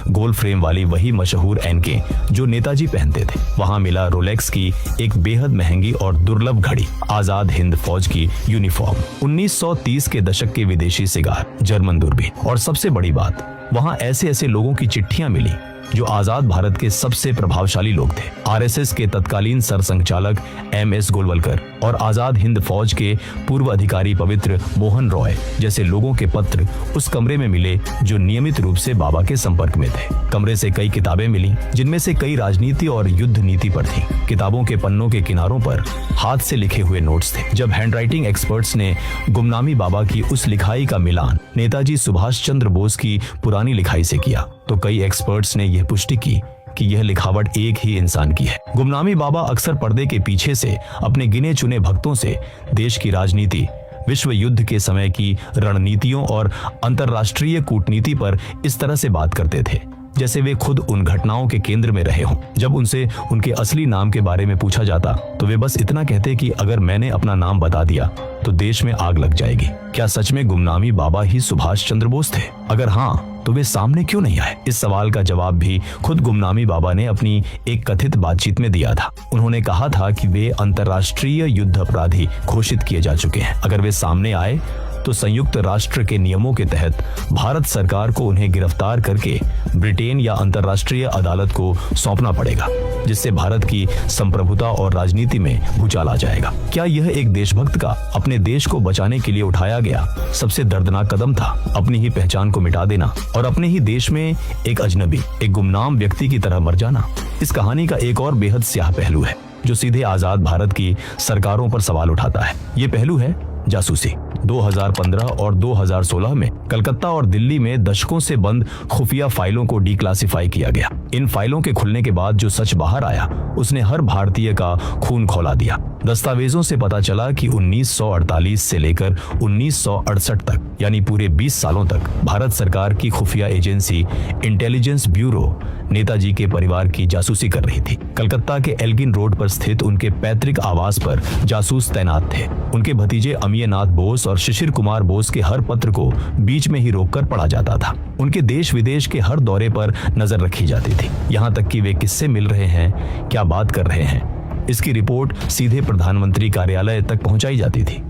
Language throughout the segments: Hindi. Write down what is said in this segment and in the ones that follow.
गोल फ्रेम वाली वही मशहूर एनके जो नेताजी पहनते थे। वहां मिला रोलेक्स की एक बेहद महंगी और दुर्लभ घड़ी, आजाद हिंद फौज की यूनिफॉर्म, 1930 के दशक के विदेशी सिगार, जर्मन दूरबीन और सबसे बड़ी बात, वहां ऐसे ऐसे लोगों की चिट्ठियां मिली जो आजाद भारत के सबसे प्रभावशाली लोग थे। आरएसएस के तत्कालीन सरसंघचालक एमएस गोलवलकर और आजाद हिंद फौज के पूर्व अधिकारी पवित्र मोहन रॉय जैसे लोगों के पत्र उस कमरे में मिले जो नियमित रूप से बाबा के संपर्क में थे। कमरे से कई किताबें मिली जिनमें से कई राजनीति और युद्ध नीति पर थी। किताबों के पन्नों के किनारों पर हाथ से लिखे हुए नोट्स थे। जब हैंडराइटिंग एक्सपर्ट्स ने गुमनामी बाबा की उस लिखाई का मिलान नेताजी सुभाष चंद्र बोस की पुरानी लिखाई से किया तो कई एक्सपर्ट्स ने यह पुष्टि की कि यह लिखावट एक ही इंसान की है। गुमनामी बाबा अक्सर पर्दे के पीछे से अपने गिने चुने भक्तों से देश की राजनीति, विश्व युद्ध के समय की रणनीतियों और अंतर्राष्ट्रीय कूटनीति पर इस तरह से बात करते थे जैसे वे खुद उन घटनाओं के केंद्र में रहे हों। जब उनसे उनके असली नाम के बारे में पूछा जाता तो वे बस इतना कहते कि अगर मैंने अपना नाम बता दिया तो देश में आग लग जाएगी। क्या सच में गुमनामी बाबा ही सुभाष चंद्र बोस थे? अगर हाँ तो वे सामने क्यों नहीं आए? इस सवाल का जवाब भी खुद गुमनामी बाबा ने अपनी एक कथित बातचीत में दिया था। उन्होंने कहा था कि वे अंतर्राष्ट्रीय युद्ध अपराधी घोषित किए जा चुके हैं। अगर वे सामने आए तो संयुक्त राष्ट्र के नियमों के तहत भारत सरकार को उन्हें गिरफ्तार करके ब्रिटेन या अंतर्राष्ट्रीय अदालत को सौंपना पड़ेगा, जिससे भारत की संप्रभुता और राजनीति में भूचाल आ जाएगा। क्या यह एक देशभक्त का अपने देश को बचाने के लिए उठाया गया सबसे दर्दनाक कदम था? अपनी ही पहचान को मिटा देना और अपने ही देश में एक अजनबी, एक गुमनाम व्यक्ति की तरह मर जाना। इस कहानी का एक और बेहद स्याह पहलू है जो सीधे आजाद भारत की सरकारों पर सवाल उठाता है। ये पहलू है जासूसी। 2015 और 2016 में कलकत्ता और दिल्ली में दशकों से बंद खुफिया फाइलों को डिक्लासिफाई किया गया। इन फाइलों के खुलने के बाद जो सच बाहर आया उसने हर भारतीय का खून खौला दिया। दस्तावेजों से पता चला कि 1948 से लेकर 1968 तक यानी पूरे 20 सालों तक भारत सरकार की खुफिया एजेंसी इंटेलिजेंस ब्यूरो नेताजी के परिवार की जासूसी कर रही थी। कलकत्ता के एल्गिन रोड पर स्थित उनके पैतृक आवास पर जासूस तैनात थे। उनके भतीजे अमीयनाथ बोस और शिशिर कुमार बोस के हर पत्र को बीच में ही रोककर पढ़ा जाता था। उनके देश विदेश के हर दौरे पर नजर रखी जाती थी, यहाँ तक कि वे किससे मिल रहे हैं, क्या बात कर रहे हैं, इसकी रिपोर्ट सीधे प्रधानमंत्री कार्यालय तक पहुंचाई जाती थी।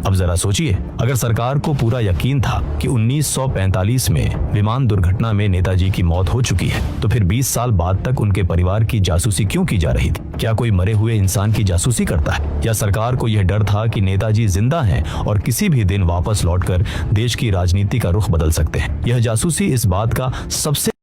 अब जरा सोचिए, अगर सरकार को पूरा यकीन था कि 1945 में विमान दुर्घटना में नेताजी की मौत हो चुकी है तो फिर 20 साल बाद तक उनके परिवार की जासूसी क्यों की जा रही थी? क्या कोई मरे हुए इंसान की जासूसी करता है? या सरकार को यह डर था कि नेताजी जिंदा हैं और किसी भी दिन वापस लौटकर देश की राजनीति का रुख बदल सकते हैं? यह जासूसी इस बात का सबसे